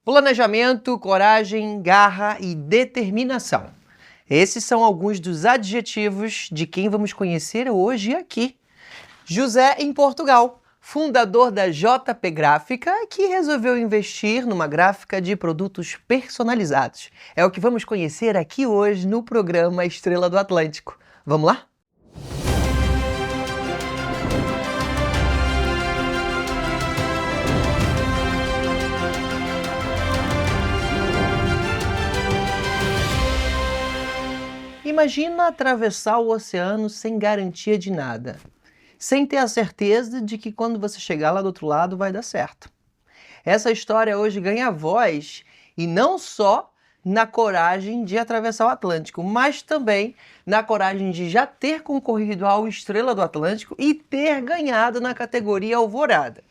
Planejamento, coragem, garra e determinação. Esses são alguns dos adjetivos de quem vamos conhecer hoje aqui. José em Portugal, fundador da JP Gráfica, que resolveu investir numa gráfica de produtos personalizados. É o que vamos conhecer aqui hoje no programa Estrela do Atlântico. Vamos lá? Imagina atravessar o oceano sem garantia de nada, sem ter a certeza de que quando você chegar lá do outro lado vai dar certo. Essa história hoje ganha voz e não só na coragem de atravessar o Atlântico, mas também na coragem de já ter concorrido ao Estrela do Atlântico e ter ganhado na categoria Alvorada.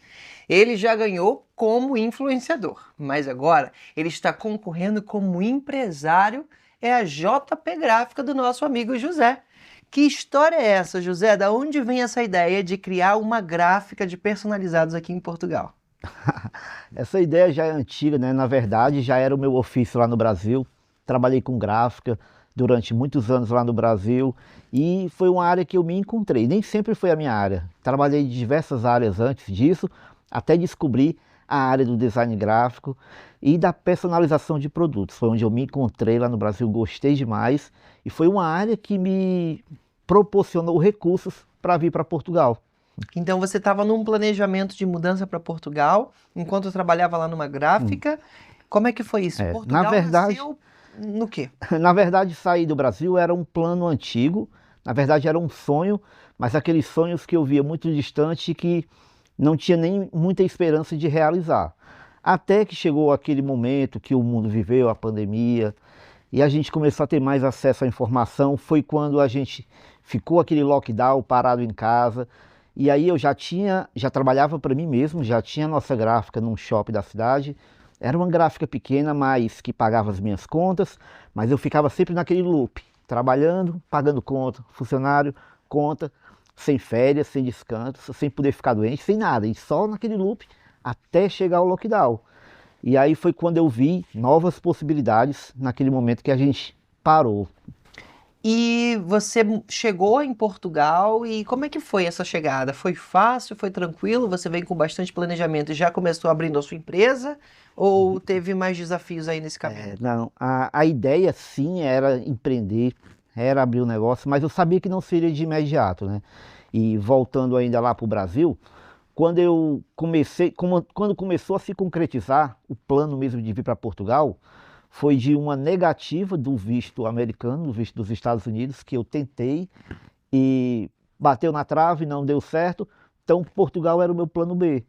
Ele já ganhou como influenciador, mas agora ele está concorrendo como empresário. É a JP Gráfica do nosso amigo José. Que história é essa, José? Da onde vem essa ideia de criar uma gráfica de personalizados aqui em Portugal? Essa ideia já é antiga, né? Na verdade, já era o meu ofício lá no Brasil. Trabalhei com gráfica durante muitos anos lá no Brasil e foi uma área que eu me encontrei. Nem sempre foi a minha área. Trabalhei em diversas áreas antes disso, até descobrir a área do design gráfico e da personalização de produtos. Foi onde eu me encontrei lá no Brasil, gostei demais e foi uma área que me proporcionou recursos para vir para Portugal. Então você estava num planejamento de mudança para Portugal, enquanto trabalhava lá numa gráfica. Como é que foi isso? Portugal Na verdade, nasceu no quê? na verdade, sair do Brasil era um plano antigo, na verdade era um sonho, mas aqueles sonhos que eu via muito distante que não tinha nem muita esperança de realizar. Até que chegou aquele momento que o mundo viveu, a pandemia, e a gente começou a ter mais acesso à informação. Foi quando a gente ficou aquele lockdown, parado em casa, e aí eu já trabalhava para mim mesmo, já tinha nossa gráfica num shopping da cidade. Era uma gráfica pequena, mas que pagava as minhas contas, mas eu ficava sempre naquele loop, trabalhando, pagando conta, funcionário, conta, sem férias, sem descanso, sem poder ficar doente, sem nada, e só naquele loop até chegar ao lockdown. E aí foi quando eu vi novas possibilidades naquele momento que a gente parou. E você chegou em Portugal e como é que foi essa chegada? Foi fácil, foi tranquilo? Você veio com bastante planejamento e já começou abrindo a sua empresa? Ou teve mais desafios aí nesse caminho? Não, a ideia sim era empreender, era abrir um negócio, mas eu sabia que não seria de imediato, né? E voltando ainda lá para o Brasil, quando começou a se concretizar o plano mesmo de vir para Portugal, foi de uma negativa do visto americano, do visto dos Estados Unidos, que eu tentei e bateu na trave, não deu certo, então Portugal era o meu plano B.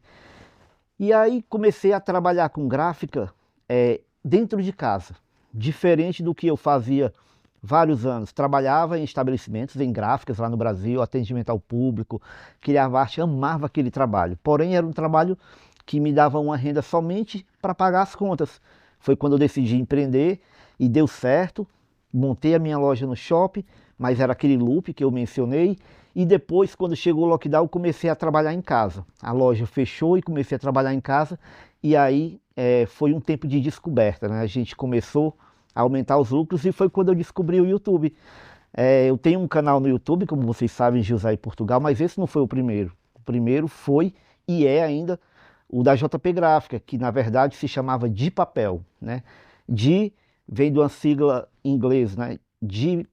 E aí comecei a trabalhar com gráfica dentro de casa, diferente do que eu fazia vários anos. Trabalhava em estabelecimentos, em gráficas lá no Brasil, atendimento ao público, criava arte, amava aquele trabalho. Porém, era um trabalho que me dava uma renda somente para pagar as contas. Foi quando eu decidi empreender e deu certo. Montei a minha loja no shopping, mas era aquele loop que eu mencionei. E depois, quando chegou o lockdown, comecei a trabalhar em casa. A loja fechou e comecei a trabalhar em casa. E aí foi um tempo de descoberta, né? A gente começou a aumentar os lucros e foi quando eu descobri o YouTube. Eu tenho um canal no YouTube, como vocês sabem, José em Portugal, mas esse não foi o primeiro. O primeiro foi e é ainda o da JP Gráfica, que na verdade se chamava De Papel, né? De vem de uma sigla em inglês, né? De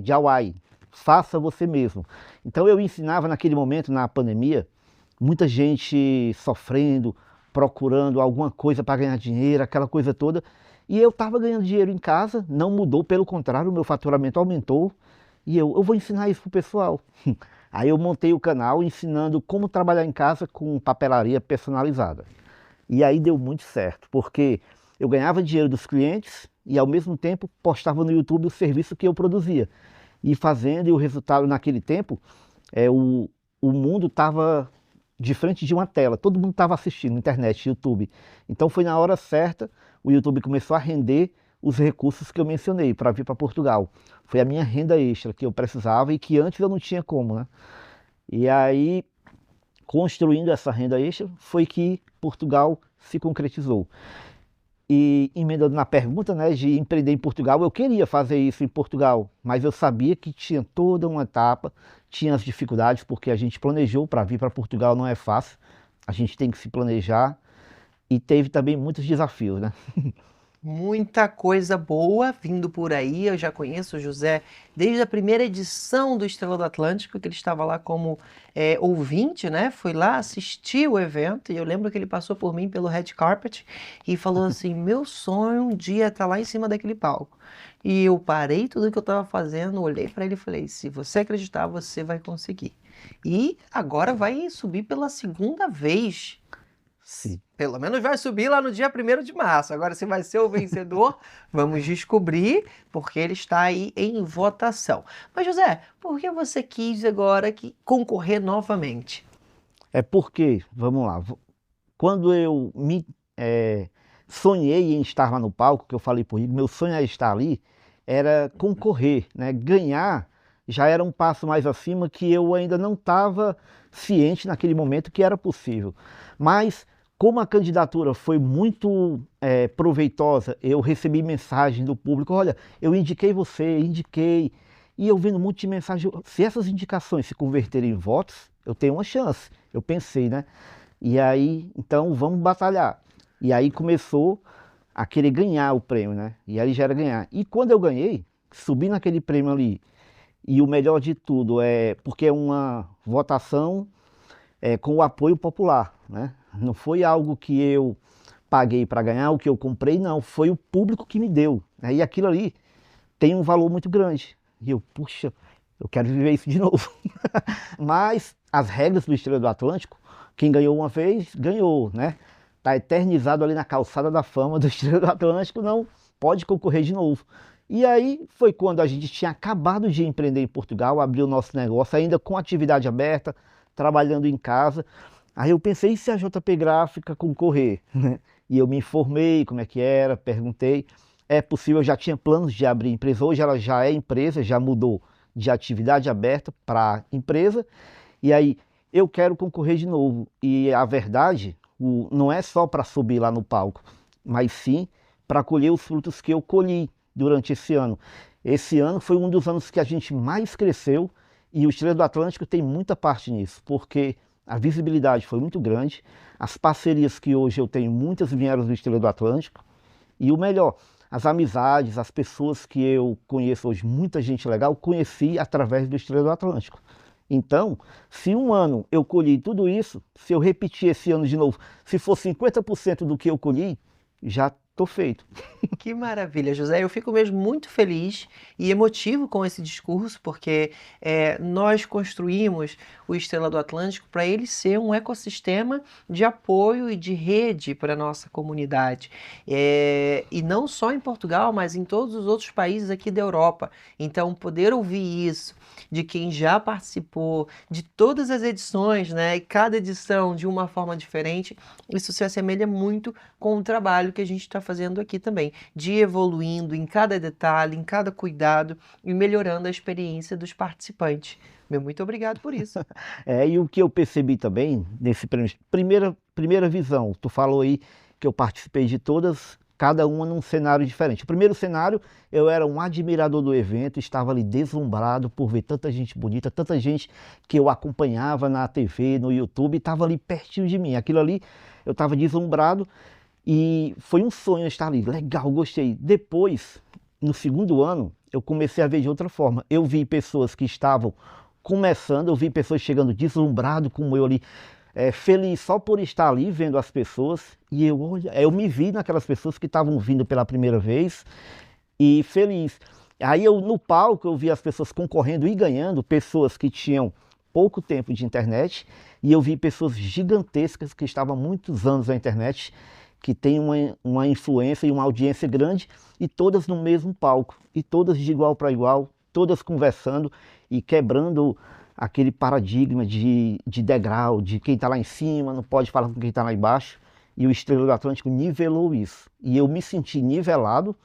Hawaii, faça você mesmo. Então eu ensinava naquele momento, na pandemia, muita gente sofrendo, procurando alguma coisa para ganhar dinheiro, aquela coisa toda. E eu estava ganhando dinheiro em casa, não mudou, pelo contrário, o meu faturamento aumentou. E eu vou ensinar isso pro pessoal. Aí eu montei o canal ensinando como trabalhar em casa com papelaria personalizada. E aí deu muito certo, porque eu ganhava dinheiro dos clientes e ao mesmo tempo postava no YouTube o serviço que eu produzia. E fazendo, e o resultado naquele tempo, o mundo estava de frente de uma tela, todo mundo estava assistindo, internet, YouTube. Então foi na hora certa, o YouTube começou a render os recursos que eu mencionei para vir para Portugal. Foi a minha renda extra que eu precisava e que antes eu não tinha como, né? E aí, construindo essa renda extra, foi que Portugal se concretizou. E emendando na pergunta, né, de empreender em Portugal, eu queria fazer isso em Portugal, mas eu sabia que tinha toda uma etapa, tinha as dificuldades, porque a gente planejou para vir para Portugal, não é fácil, a gente tem que se planejar, e teve também muitos desafios, né? Muita coisa boa vindo por aí. Eu já conheço o José desde a primeira edição do Estrela do Atlântico, que ele estava lá como ouvinte, né? Fui lá assistir o evento e eu lembro que ele passou por mim pelo red carpet e falou assim: meu sonho um dia é estar lá em cima daquele palco. E eu parei tudo que eu estava fazendo, olhei para ele e falei: se você acreditar, você vai conseguir. E agora vai subir pela segunda vez. Sim. Pelo menos vai subir lá no dia 1º de março. Agora, se vai ser o vencedor, vamos descobrir, porque ele está aí em votação. Mas, José, por que você quis agora concorrer novamente? É porque, vamos lá, quando eu me sonhei em estar lá no palco, que eu falei por ele, meu sonho é estar ali, era concorrer, né? Ganhar já era um passo mais acima que eu ainda não estava ciente naquele momento que era possível. Mas como a candidatura foi muito proveitosa, eu recebi mensagem do público, olha, eu indiquei você, indiquei, e eu vendo um monte de mensagem, se essas indicações se converterem em votos, eu tenho uma chance. Eu pensei, né? E aí, então vamos batalhar. E aí começou a querer ganhar o prêmio, né? E aí já era ganhar. E quando eu ganhei, subi naquele prêmio ali, e o melhor de tudo é porque é uma votação com o apoio popular, né? Não foi algo que eu paguei para ganhar, o que eu comprei, não. Foi o público que me deu, né? E aquilo ali tem um valor muito grande. E eu, puxa, eu quero viver isso de novo. Mas as regras do Estrela do Atlântico, quem ganhou uma vez, ganhou, né? Tá eternizado ali na calçada da fama do Estrela do Atlântico, não pode concorrer de novo. E aí foi quando a gente tinha acabado de empreender em Portugal, abrir o nosso negócio, ainda com atividade aberta, trabalhando em casa. Aí eu pensei, e se a JP Gráfica concorrer, né? E eu me informei como é que era, perguntei. É possível, eu já tinha planos de abrir empresa, hoje ela já é empresa, já mudou de atividade aberta para empresa. E aí eu quero concorrer de novo. E a verdade, não é só para subir lá no palco, mas sim para colher os frutos que eu colhi durante esse ano. Esse ano foi um dos anos que a gente mais cresceu e o Estrela do Atlântico tem muita parte nisso, porque a visibilidade foi muito grande, as parcerias que hoje eu tenho, muitas vieram do Estrela do Atlântico, e o melhor, as amizades, as pessoas que eu conheço hoje, muita gente legal, conheci através do Estrela do Atlântico. Então, se um ano eu colhi tudo isso, se eu repetir esse ano de novo, se for 50% do que eu colhi, já estou feito. Que maravilha, José. Eu fico mesmo muito feliz e emotivo com esse discurso, porque nós construímos o Estrela do Atlântico para ele ser um ecossistema de apoio e de rede para a nossa comunidade. E não só em Portugal, mas em todos os outros países aqui da Europa. Então, poder ouvir isso de quem já participou de todas as edições, né? E cada edição de uma forma diferente, isso se assemelha muito com o trabalho que a gente está fazendo aqui também, de ir evoluindo em cada detalhe, em cada cuidado e melhorando a experiência dos participantes. Meu muito obrigado por isso. E o que eu percebi também nesse prêmio, primeira visão, tu falou aí que eu participei de todas, cada uma num cenário diferente. O primeiro cenário, eu era um admirador do evento, estava ali deslumbrado por ver tanta gente bonita, tanta gente que eu acompanhava na TV, no YouTube, estava ali pertinho de mim. Aquilo ali, eu estava deslumbrado e foi um sonho estar ali. Legal, gostei. Depois, no segundo ano, eu comecei a ver de outra forma. Eu vi pessoas que estavam começando, eu vi pessoas chegando deslumbrado como eu ali, feliz só por estar ali vendo as pessoas, e eu me vi naquelas pessoas que estavam vindo pela primeira vez e feliz. Aí eu no palco eu vi as pessoas concorrendo e ganhando, pessoas que tinham pouco tempo de internet, e eu vi pessoas gigantescas que estavam há muitos anos na internet, que têm uma influência e uma audiência grande, e todas no mesmo palco, e todas de igual para igual, todas conversando e quebrando aquele paradigma de degrau, de quem está lá em cima não pode falar com quem está lá embaixo. E o Estrela do Atlântico nivelou isso. E eu me senti nivelado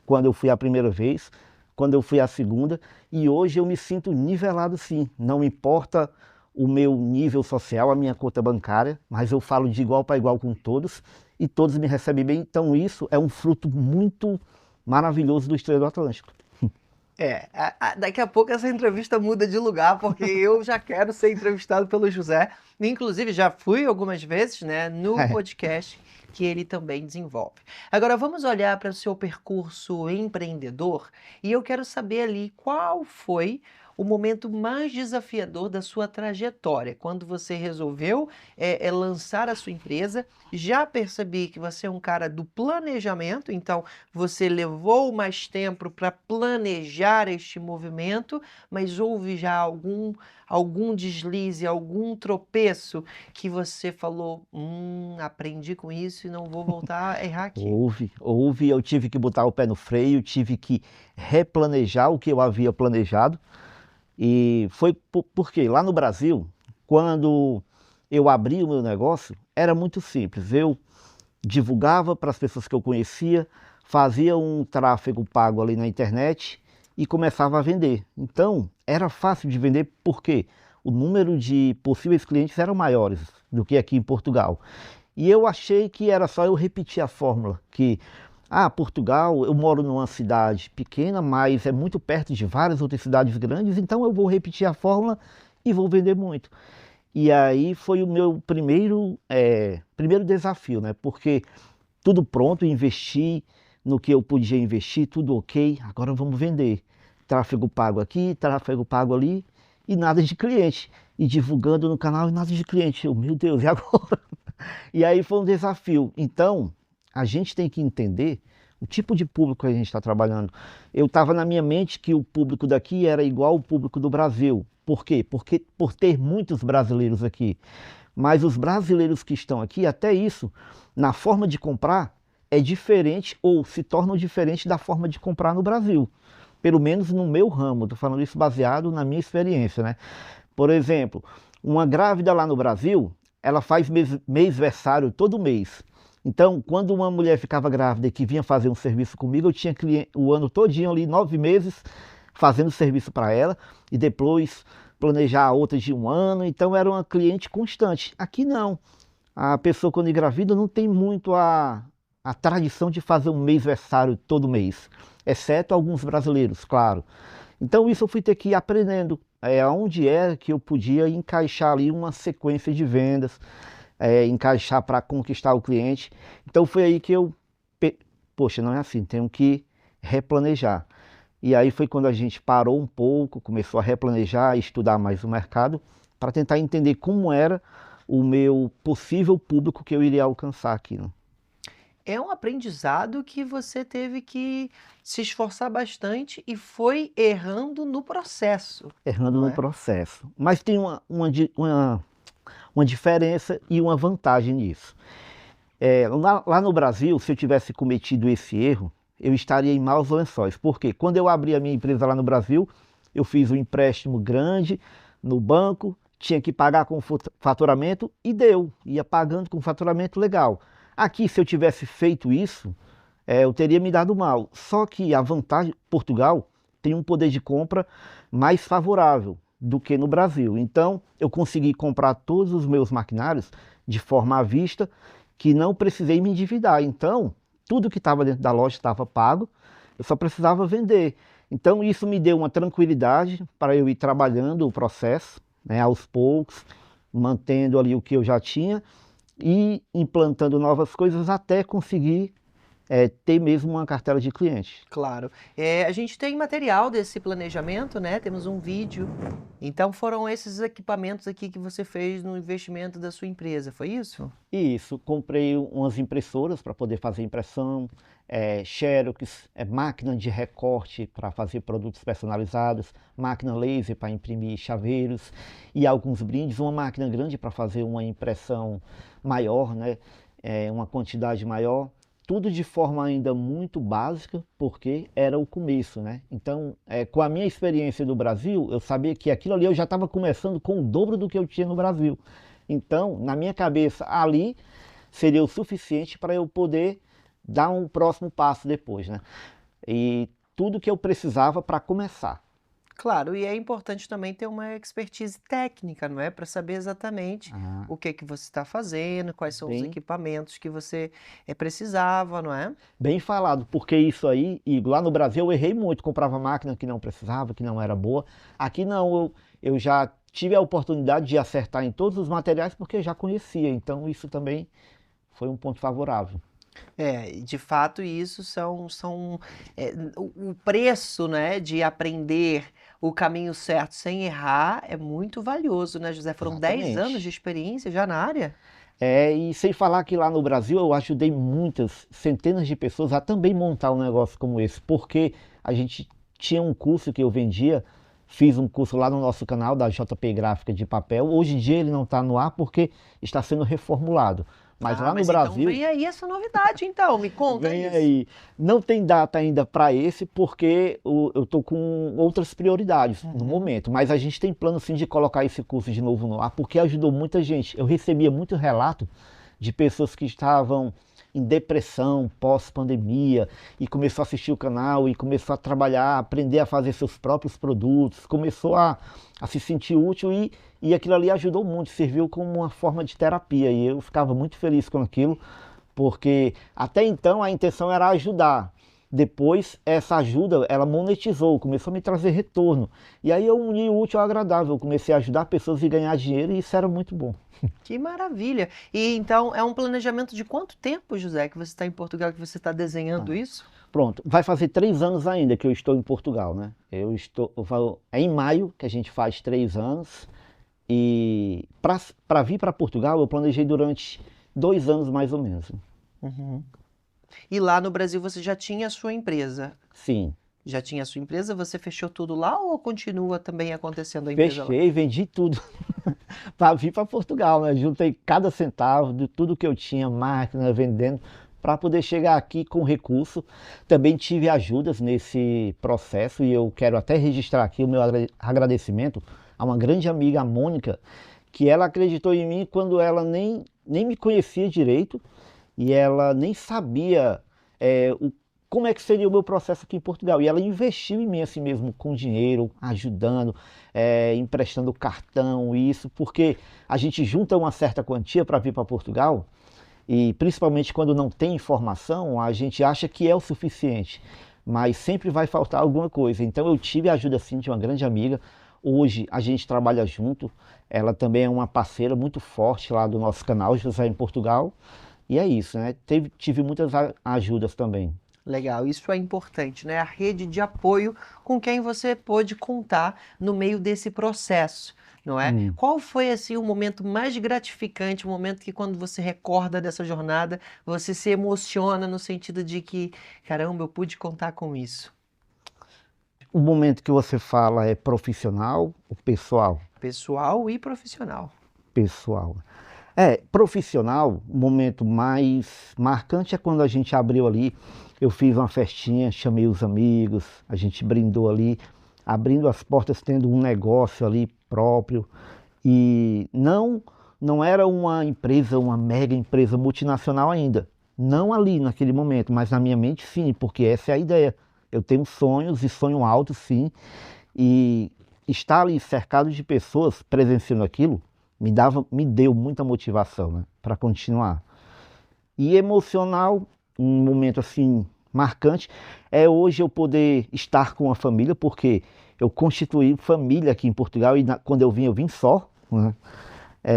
quando eu fui a primeira vez, quando eu fui a segunda, e hoje eu me sinto nivelado sim. Não importa o meu nível social, a minha conta bancária, mas eu falo de igual para igual com todos, e todos me recebem bem. Então isso é um fruto muito maravilhoso do Estrela do Atlântico. Daqui a pouco essa entrevista muda de lugar, porque eu já quero ser entrevistado pelo José. Inclusive, já fui algumas vezes, né, no podcast que ele também desenvolve. Agora, vamos olhar para o seu percurso empreendedor e eu quero saber ali qual foi o momento mais desafiador da sua trajetória, quando você resolveu lançar a sua empresa. Já percebi que você é um cara do planejamento, então você levou mais tempo para planejar este movimento, mas houve já algum deslize, algum tropeço que você falou, aprendi com isso e não vou voltar a errar aqui. Houve, eu tive que botar o pé no freio, tive que replanejar o que eu havia planejado. E foi porque lá no Brasil, quando eu abri o meu negócio, era muito simples. Eu divulgava para as pessoas que eu conhecia, fazia um tráfego pago ali na internet e começava a vender. Então, era fácil de vender porque o número de possíveis clientes eram maiores do que aqui em Portugal. E eu achei que era só eu repetir a fórmula, que Portugal, eu moro numa cidade pequena, mas é muito perto de várias outras cidades grandes, então eu vou repetir a fórmula e vou vender muito. E aí foi o meu primeiro desafio, né? Porque tudo pronto, investi no que eu podia investir, tudo ok, agora vamos vender. Tráfego pago aqui, tráfego pago ali e nada de cliente. E divulgando no canal e nada de cliente. Meu Deus, e agora? E aí foi um desafio. Então, a gente tem que entender o tipo de público que a gente está trabalhando. Eu estava na minha mente que o público daqui era igual ao público do Brasil. Por quê? Porque por ter muitos brasileiros aqui. Mas os brasileiros que estão aqui, até isso, na forma de comprar, é diferente ou se tornam diferente da forma de comprar no Brasil. Pelo menos no meu ramo, estou falando isso baseado na minha experiência, né? Por exemplo, uma grávida lá no Brasil, ela faz mêsversário todo mês. Então, quando uma mulher ficava grávida e que vinha fazer um serviço comigo, eu tinha cliente o ano todinho ali, 9 meses, fazendo serviço para ela e depois planejar a outra de um ano. Então, era uma cliente constante. Aqui não. A pessoa quando engravida não tem muito a tradição de fazer um mêsversário todo mês, exceto alguns brasileiros, claro. Então, isso eu fui ter que ir aprendendo. Onde é que eu podia encaixar ali uma sequência de vendas, encaixar para conquistar o cliente. Então foi aí que poxa, não é assim, tenho que replanejar. E aí foi quando a gente parou um pouco, começou a replanejar, estudar mais o mercado, para tentar entender como era o meu possível público que eu iria alcançar aqui, né? É um aprendizado que você teve que se esforçar bastante e foi errando no processo. Errando no processo. Mas tem uma diferença e uma vantagem nisso. Lá no Brasil, se eu tivesse cometido esse erro, eu estaria em maus lençóis. Por quê? Quando eu abri a minha empresa lá no Brasil, eu fiz um empréstimo grande no banco, tinha que pagar com faturamento e ia pagando com faturamento legal. Aqui, se eu tivesse feito isso, eu teria me dado mal. Só que a vantagem, Portugal tem um poder de compra mais favorável do que no Brasil. Então, eu consegui comprar todos os meus maquinários de forma à vista, que não precisei me endividar. Então, tudo que estava dentro da loja estava pago, eu só precisava vender. Então, isso me deu uma tranquilidade para eu ir trabalhando o processo, né, aos poucos, mantendo ali o que eu já tinha e implantando novas coisas até conseguir ter mesmo uma cartela de clientes. Claro. A gente tem material desse planejamento, né? Temos um vídeo. Então foram esses equipamentos aqui que você fez no investimento da sua empresa, foi isso? Isso, comprei umas impressoras para poder fazer impressão, xerox, máquina de recorte para fazer produtos personalizados, máquina laser para imprimir chaveiros e alguns brindes, uma máquina grande para fazer uma impressão maior, né? Uma quantidade maior. Tudo de forma ainda muito básica, porque era o começo, né? Então, com a minha experiência do Brasil, eu sabia que aquilo ali eu já estava começando com o dobro do que eu tinha no Brasil. Então, na minha cabeça, ali seria o suficiente para eu poder dar um próximo passo depois, né? E tudo que eu precisava para começar. Claro, e é importante também ter uma expertise técnica, não é? Para saber exatamente Ah, o que que você está fazendo, quais são os bem, equipamentos que você precisava, não é? bem falado, porque isso aí, e lá no Brasil eu errei muito, comprava máquina que não precisava, que não era boa. Aqui não, eu já tive a oportunidade de acertar em todos os materiais porque eu já conhecia, então isso também foi um ponto favorável. É, de fato isso o preço, né, de aprender o caminho certo sem errar é muito valioso, né, José? Foram 10 anos de Exatamente. experiência já na área? E sem falar que lá no Brasil eu ajudei muitas, centenas de pessoas a também montar um negócio como esse, porque a gente tinha um curso que eu vendia, fiz um curso lá no nosso canal da JP Gráfica de Papel. Hoje em dia ele não está no ar porque está sendo reformulado. Mas Ah, lá no mas então Brasil, vem aí essa novidade então, me conta vem isso. aí. Não tem data ainda para esse, porque eu estou com outras prioridades no Uhum. momento. Mas a gente tem plano sim de colocar esse curso de novo no ar, porque ajudou muita gente. Eu recebia muito relato de pessoas que estavam em depressão pós-pandemia e começou a assistir o canal e começou a trabalhar, aprender a fazer seus próprios produtos, começou a se sentir útil e aquilo ali ajudou muito, serviu como uma forma de terapia e eu ficava muito feliz com aquilo, porque até então a intenção era ajudar. Depois essa ajuda, ela monetizou, começou a me trazer retorno. E aí eu uni o útil ao agradável, eu comecei a ajudar pessoas a ganhar dinheiro e isso era muito bom. Que maravilha! E então é um planejamento de quanto tempo, José, que você está em Portugal, que você está desenhando isso? Pronto, vai fazer 3 anos ainda que eu estou em Portugal, né? É em maio que a gente faz 3 anos e para vir para Portugal eu planejei durante 2 anos mais ou menos. Uhum. E lá no Brasil você já tinha a sua empresa? Sim, Já tinha a sua empresa? Você fechou tudo lá ou continua também acontecendo a empresa lá? fechei, vendi tudo para vir para Portugal, né? Juntei cada centavo de tudo que eu tinha, máquina, vendendo, para poder chegar aqui com recurso. Também tive ajudas nesse processo e eu quero até registrar aqui o meu agradecimento a uma grande amiga, a Mônica, que ela acreditou em mim quando ela nem me conhecia direito e ela nem sabia como é que seria o meu processo aqui em Portugal. E ela investiu em mim assim mesmo, com dinheiro, ajudando, emprestando cartão, isso, porque a gente junta uma certa quantia para vir para Portugal e principalmente quando não tem informação, a gente acha que é o suficiente, mas sempre vai faltar alguma coisa. Então eu tive a ajuda sim de uma grande amiga. Hoje a gente trabalha junto. Ela também é uma parceira muito forte lá do nosso canal, José em Portugal. E é isso, né? Tive muitas ajudas também. Legal, isso é importante, né? A rede de apoio com quem você pôde contar no meio desse processo, não é? Hum. Qual foi assim o momento mais gratificante, o momento que quando você recorda dessa jornada, você se emociona no sentido de que, caramba, eu pude contar com isso? O momento que você fala é profissional ou pessoal? Pessoal e profissional. Pessoal. Profissional, o momento mais marcante é quando a gente abriu ali, eu fiz uma festinha, chamei os amigos, a gente brindou ali, abrindo as portas, tendo um negócio ali próprio. E não era uma empresa, uma mega empresa multinacional ainda. Não ali naquele momento, mas na minha mente sim, porque essa é a ideia. Eu tenho sonhos e sonho alto sim, e estar ali cercado de pessoas presenciando aquilo me deu muita motivação, né, para continuar. E emocional, um momento assim marcante é hoje eu poder estar com a família, porque eu constituí família aqui em Portugal e quando eu vim só, né?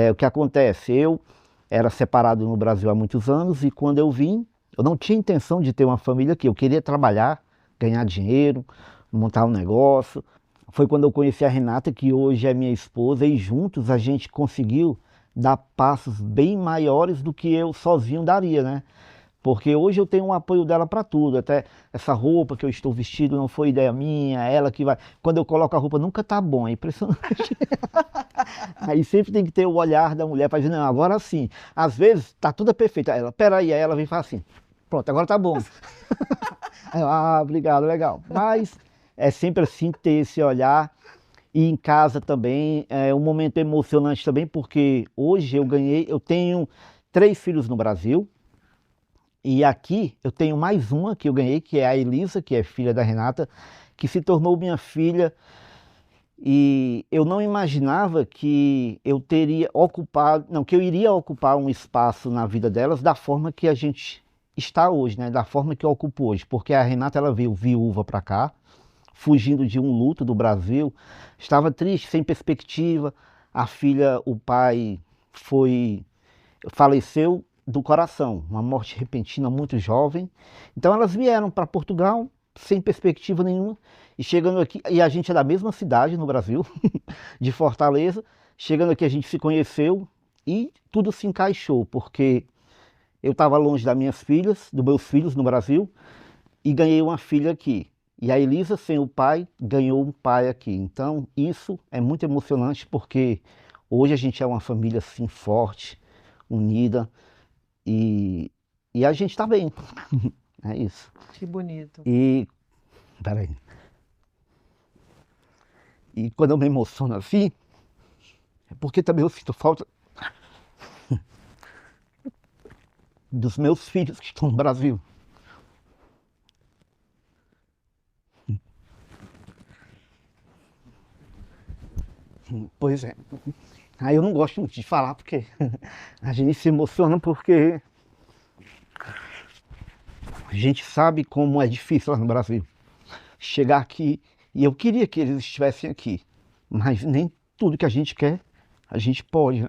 O que acontece? Eu era separado no Brasil há muitos anos e quando eu vim, eu não tinha intenção de ter uma família aqui. Eu queria trabalhar, ganhar dinheiro, montar um negócio. Foi quando eu conheci a Renata, que hoje é minha esposa, e juntos a gente conseguiu dar passos bem maiores do que eu sozinho daria, né? Porque hoje eu tenho um apoio dela para tudo. Até essa roupa que eu estou vestido não foi ideia minha, ela que vai. Quando eu coloco a roupa nunca tá bom, é impressionante. Aí sempre tem que ter o olhar da mulher para dizer, não, agora sim. Às vezes tá tudo perfeito. Aí ela, peraí, aí ela vem e fala assim, pronto, agora tá bom. Aí eu, obrigado, legal. Mas é sempre assim ter esse olhar. E em casa também é um momento emocionante também, porque hoje eu tenho 3 filhos no Brasil. E aqui eu tenho mais uma que eu ganhei, que é a Elisa, que é filha da Renata, que se tornou minha filha E eu não imaginava que eu teria ocupado, não, que eu iria ocupar um espaço na vida delas da forma que a gente está hoje, né? Da forma que eu ocupo hoje. Porque a Renata, ela veio viúva para cá, fugindo de um luto do Brasil, estava triste, sem perspectiva. A filha, o pai faleceu do coração, uma morte repentina, muito jovem. Então elas vieram para Portugal sem perspectiva nenhuma e chegando aqui, e a gente é da mesma cidade no Brasil, de Fortaleza. Chegando aqui a gente se conheceu e tudo se encaixou, porque eu estava longe das minhas filhas, dos meus filhos no Brasil, e ganhei uma filha aqui. E a Elisa, sem o pai, ganhou um pai aqui. Então, isso é muito emocionante, porque hoje a gente é uma família assim forte, unida, e a gente está bem. É isso. Que bonito. E, peraí. E quando eu me emociono assim, é porque também eu sinto falta dos meus filhos que estão no Brasil. Pois é. Aí eu não gosto muito de falar, porque a gente se emociona, porque a gente sabe como é difícil lá no Brasil chegar aqui. E eu queria que eles estivessem aqui, mas nem tudo que a gente quer, a gente pode.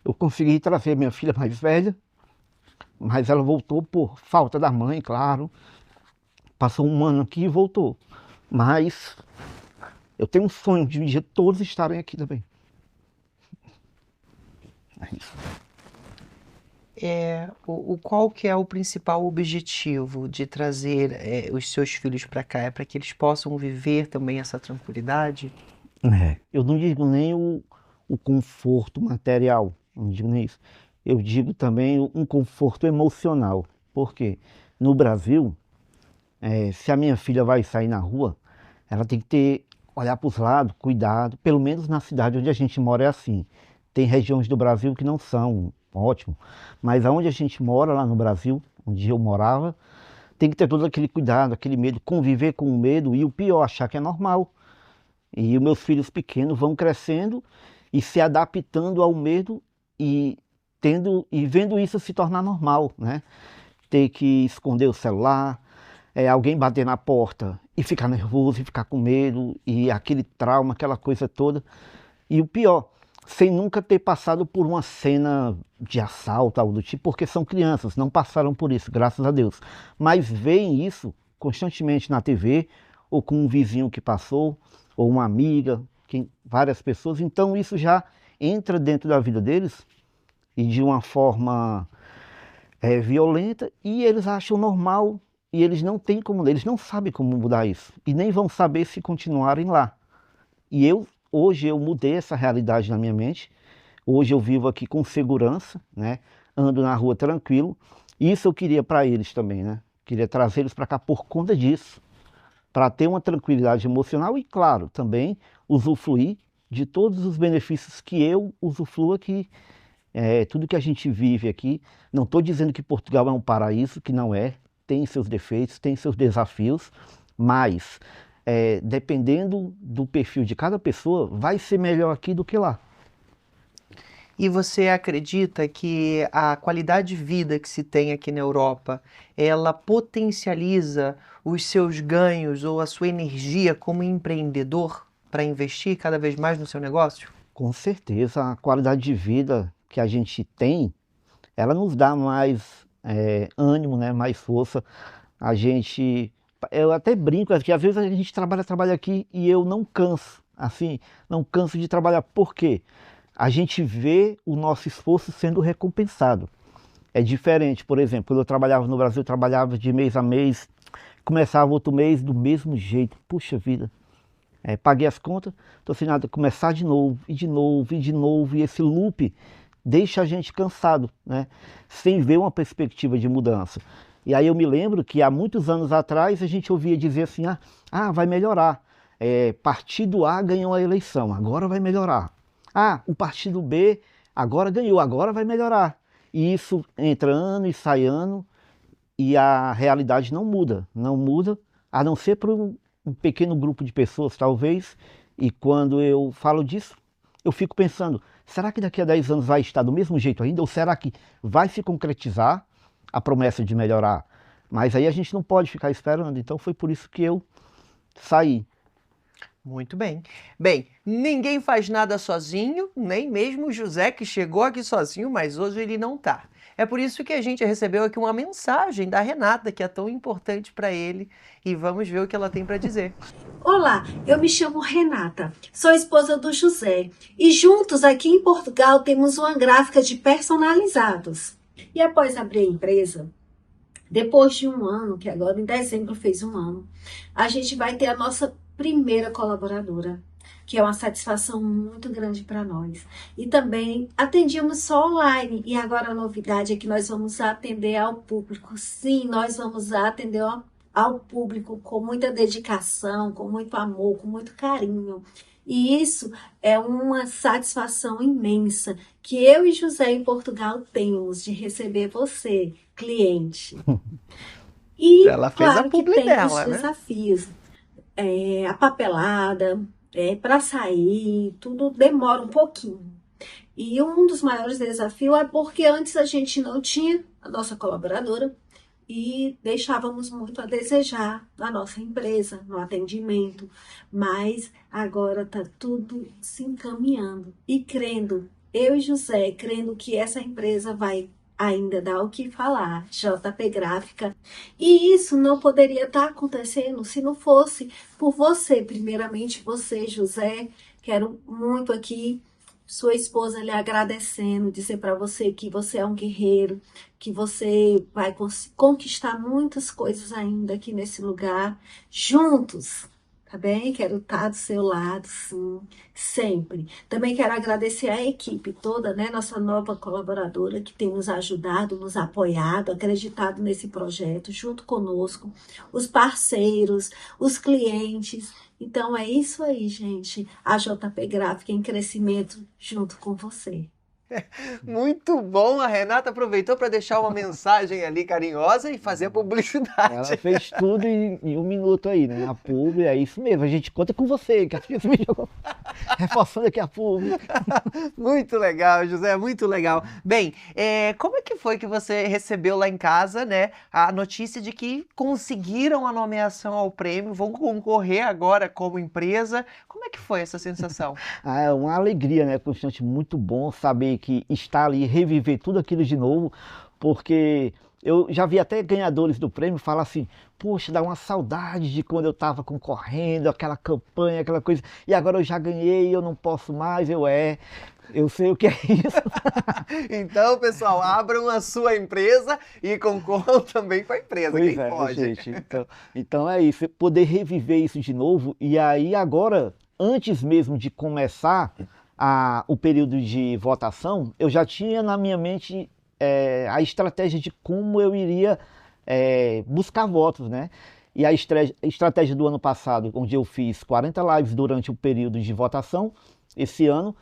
Eu consegui trazer minha filha mais velha, mas ela voltou por falta da mãe, claro. Passou um ano aqui e voltou. Mas eu tenho um sonho de um dia todos estarem aqui também. É isso. Qual que é o principal objetivo de trazer os seus filhos para cá? É para que eles possam viver também essa tranquilidade? Eu não digo nem o conforto material, não digo nem isso. Eu digo também um conforto emocional. Por quê? No Brasil, se a minha filha vai sair na rua, ela tem que olhar para os lados, cuidado. Pelo menos na cidade onde a gente mora é assim. Tem regiões do Brasil que não são ótimo, mas aonde a gente mora, lá no Brasil, onde eu morava, tem que ter todo aquele cuidado, aquele medo, conviver com o medo e o pior, achar que é normal. E os meus filhos pequenos vão crescendo e se adaptando ao medo e vendo isso se tornar normal, né? Ter que esconder o celular, alguém bater na porta e ficar nervoso e ficar com medo e aquele trauma, aquela coisa toda. E o pior, sem nunca ter passado por uma cena de assalto, algo do tipo, porque são crianças, não passaram por isso, graças a Deus. Mas veem isso constantemente na TV, ou com um vizinho que passou, ou uma amiga, várias pessoas. Então isso já entra dentro da vida deles e de uma forma violenta, e eles acham normal, e eles não têm como, eles não sabem como mudar isso, e nem vão saber se continuarem lá. E hoje eu mudei essa realidade na minha mente. Hoje eu vivo aqui com segurança, né? Ando na rua tranquilo. Isso eu queria para eles também, né? Queria trazer eles para cá por conta disso, para ter uma tranquilidade emocional e, claro, também usufruir de todos os benefícios que eu usufruo aqui. Tudo que a gente vive aqui. Não estou dizendo que Portugal é um paraíso, que não é. Tem seus defeitos, tem seus desafios, mas dependendo do perfil de cada pessoa, vai ser melhor aqui do que lá. E você acredita que a qualidade de vida que se tem aqui na Europa, ela potencializa os seus ganhos ou a sua energia como empreendedor para investir cada vez mais no seu negócio? Com certeza, a qualidade de vida que a gente tem, ela nos dá mais ânimo, né? Mais força. Eu até brinco, que às vezes a gente trabalha aqui e eu não canso, assim, não canso de trabalhar. Por quê? A gente vê o nosso esforço sendo recompensado. É diferente, por exemplo, quando eu trabalhava no Brasil, eu trabalhava de mês a mês, começava outro mês do mesmo jeito. Puxa vida, paguei as contas, estou sem nada, começar de novo, e de novo, e de novo, e esse loop deixa a gente cansado, né? Sem ver uma perspectiva de mudança. E aí eu me lembro que há muitos anos atrás a gente ouvia dizer assim, vai melhorar. Partido A ganhou a eleição, agora vai melhorar. O partido B agora ganhou, agora vai melhorar. E isso entra ano e sai ano e a realidade não muda, a não ser para um pequeno grupo de pessoas, talvez, E quando eu falo disso, eu fico pensando, será que daqui a 10 anos vai estar do mesmo jeito ainda? Ou será que vai se concretizar a promessa de melhorar? Mas aí a gente não pode ficar esperando, então foi por isso que eu saí. Muito bem. Bem, ninguém faz nada sozinho, nem mesmo o José, que chegou aqui sozinho, mas hoje ele não tá. É por isso que a gente recebeu aqui uma mensagem da Renata, que é tão importante para ele, e vamos ver o que ela tem para dizer. Olá, eu me chamo Renata, sou esposa do José e juntos aqui em Portugal temos uma gráfica de personalizados. E após abrir a empresa, depois de um ano, que agora em dezembro fez um ano, a gente vai ter a nossa primeira colaboradora, que é uma satisfação muito grande para nós. E também atendíamos só online e agora a novidade é que nós vamos atender ao público. Sim, nós vamos atender ao público com muita dedicação, com muito amor, com muito carinho. E isso é uma satisfação imensa que eu e José em Portugal temos de receber você, cliente. E Ela fez claro a que publi tem dela, os né? desafios. A papelada, para sair, tudo demora um pouquinho. E um dos maiores desafios é porque antes a gente não tinha a nossa colaboradora e deixávamos muito a desejar na nossa empresa, no atendimento. Mas agora está tudo se encaminhando e crendo, eu e José, crendo que essa empresa vai ainda dar o que falar, JP Gráfica. E isso não poderia estar acontecendo se não fosse por você, primeiramente você, José. Quero muito aqui sua esposa lhe agradecendo, dizer para você que você é um guerreiro, que você vai conquistar muitas coisas ainda aqui nesse lugar, juntos, tá bem? Quero estar do seu lado, sim, sempre. Também quero agradecer a equipe toda, né? Nossa nova colaboradora que tem nos ajudado, nos apoiado, acreditado nesse projeto, junto conosco, os parceiros, os clientes. Então é isso aí, gente. A JP Gráfica em crescimento junto com você. Muito bom, a Renata aproveitou para deixar uma mensagem ali carinhosa e fazer a Ela publicidade. fez tudo em um minuto aí, né? A publi, é isso mesmo, a gente conta com você, que a gente me jogou reforçando aqui a publi. Muito legal, José, muito legal. Bem, como é que foi que você recebeu lá em casa, né, a notícia de que conseguiram a nomeação ao prêmio, vão concorrer agora como empresa? Como é que foi essa sensação? Ah, é uma alegria, né? Constante, muito bom saber que está ali, reviver tudo aquilo de novo, porque eu já vi até ganhadores do prêmio falar assim, poxa, dá uma saudade de quando eu estava concorrendo, aquela campanha, aquela coisa, e agora eu já ganhei, eu não posso mais, eu sei o que é isso. Então, pessoal, abram a sua empresa e concorram também com a empresa, Pois quem é, pode. gente, então é isso, poder reviver isso de novo, e aí agora, antes mesmo de começar o período de votação, eu já tinha na minha mente a estratégia de como eu iria buscar votos, né? E a estratégia do ano passado, onde eu fiz 40 lives durante o período de votação, esse ano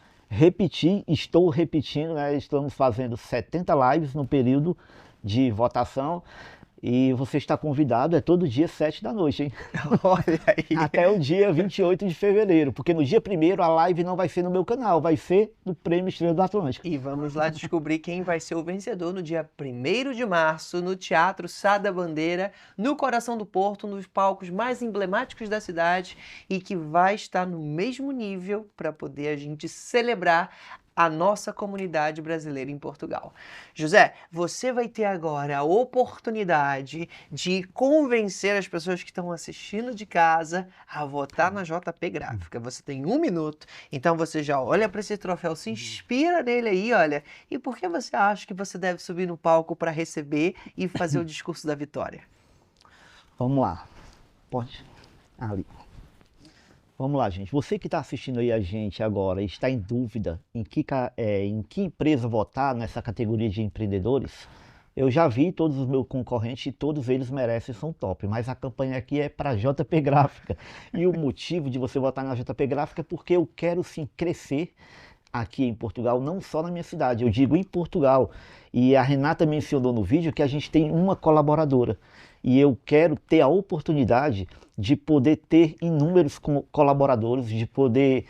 estou repetindo, né? Estamos fazendo 70 lives no período de votação. E você está convidado, é todo dia 7 da noite, hein? Olha aí. Até o dia 28 de fevereiro, porque no dia 1º a live não vai ser no meu canal, vai ser do Prêmio Estrela do Atlântico. E vamos lá descobrir quem vai ser o vencedor no dia 1º de março, no Teatro Sá da Bandeira, no coração do Porto, nos palcos mais emblemáticos da cidade e que vai estar no mesmo nível para poder a gente celebrar a nossa comunidade brasileira em Portugal. José, você vai ter agora a oportunidade de convencer as pessoas que estão assistindo de casa a votar na JP Gráfica. Você tem 1 minuto, então você já olha para esse troféu, se inspira nele aí, olha. E por que você acha que você deve subir no palco para receber e fazer o discurso da vitória? Vamos lá, pode? Ali. Vamos lá, gente. Você que está assistindo aí a gente agora e está em dúvida em que empresa votar nessa categoria de empreendedores, eu já vi todos os meus concorrentes e todos eles merecem, são top. Mas a campanha aqui é para a JP Gráfica. E o motivo de você votar na JP Gráfica é porque eu quero sim crescer aqui em Portugal, não só na minha cidade, eu digo em Portugal. E a Renata mencionou no vídeo que a gente tem uma colaboradora. e eu quero ter a oportunidade de poder ter inúmeros colaboradores, de poder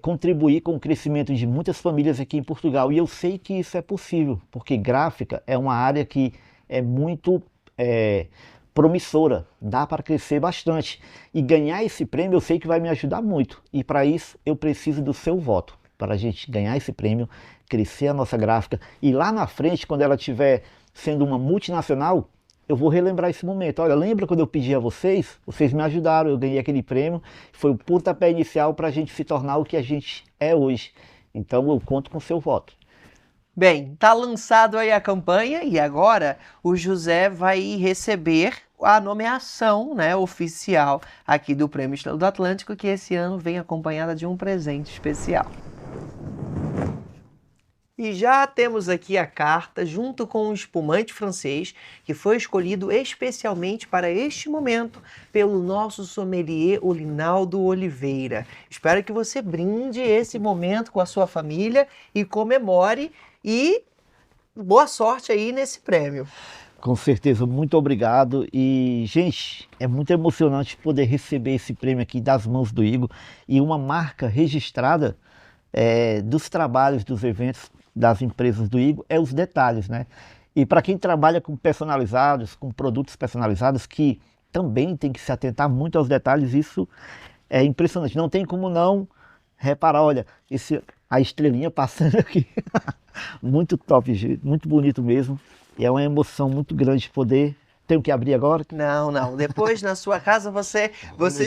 contribuir com o crescimento de muitas famílias aqui em Portugal. E eu sei que isso é possível, porque gráfica é uma área que é muito promissora, dá para crescer bastante. E ganhar esse prêmio eu sei que vai me ajudar muito. E para isso eu preciso do seu voto, para a gente ganhar esse prêmio, crescer a nossa gráfica. E lá na frente, quando ela estiver sendo uma multinacional, eu vou relembrar esse momento. Olha, lembra quando eu pedi a vocês? Vocês me ajudaram, eu ganhei aquele prêmio. Foi o pontapé inicial para a gente se tornar o que a gente é hoje. Então eu conto com o seu voto. Bem, tá lançado aí a campanha e agora o José vai receber a nomeação, né, oficial aqui do Prêmio Estrela do Atlântico, que esse ano vem acompanhada de um presente especial. E já temos aqui a carta junto com o espumante francês, que foi escolhido especialmente para este momento pelo nosso sommelier Olinaldo Oliveira. Espero que você brinde esse momento com a sua família e comemore, e boa sorte aí nesse prêmio. Com certeza, muito obrigado. E, gente, é muito emocionante poder receber esse prêmio aqui das mãos do Igor e uma marca registrada dos trabalhos, dos eventos das empresas do Igor, é os detalhes, né? E para quem trabalha com personalizados, com produtos personalizados, que também tem que se atentar muito aos detalhes, isso é impressionante. Não tem como não reparar, olha, a estrelinha passando aqui. Muito top, gente, muito bonito mesmo. E é uma emoção muito grande poder... Tenho que abrir agora? Não. Depois, na sua casa, você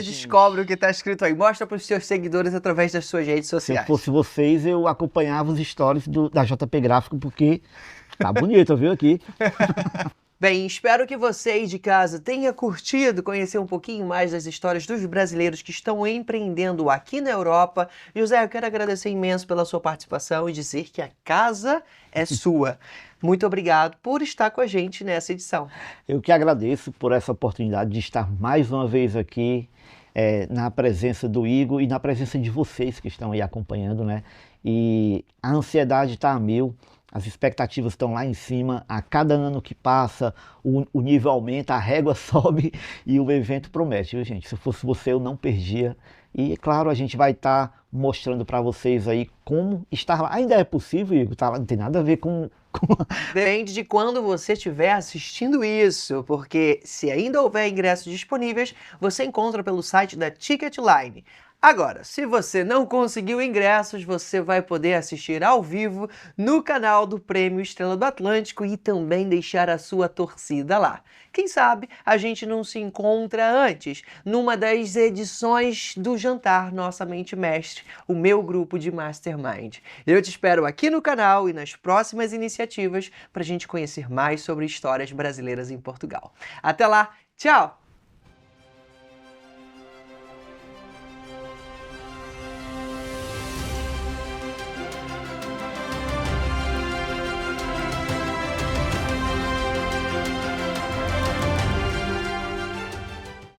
descobre o que está escrito aí. Mostra para os seus seguidores através das suas redes sociais. Se eu fosse vocês, eu acompanhava os stories da JP Gráfico, porque tá bonito, viu, aqui. Bem, espero que você aí de casa tenha curtido conhecer um pouquinho mais das histórias dos brasileiros que estão empreendendo aqui na Europa. José, eu quero agradecer imenso pela sua participação e dizer que a casa é sua. Muito obrigado por estar com a gente nessa edição. Eu que agradeço por essa oportunidade de estar mais uma vez aqui na presença do Igor e na presença de vocês que estão aí acompanhando, né? E a ansiedade está a mil. As expectativas estão lá em cima, a cada ano que passa o nível aumenta, a régua sobe e o evento promete, viu, gente? Se fosse você, eu não perdia. E, claro, a gente vai estar mostrando para vocês aí como estar lá. Ainda é possível, Igor? Tá lá, não tem nada a ver com... Depende de quando você estiver assistindo isso, porque se ainda houver ingressos disponíveis, você encontra pelo site da Ticketline. Agora, se você não conseguiu ingressos, você vai poder assistir ao vivo no canal do Prêmio Estrela do Atlântico e também deixar a sua torcida lá. Quem sabe a gente não se encontra antes, numa das edições do Jantar Nossa Mente Mestre, o meu grupo de Mastermind. Eu te espero aqui no canal e nas próximas iniciativas para a gente conhecer mais sobre histórias brasileiras em Portugal. Até lá, tchau!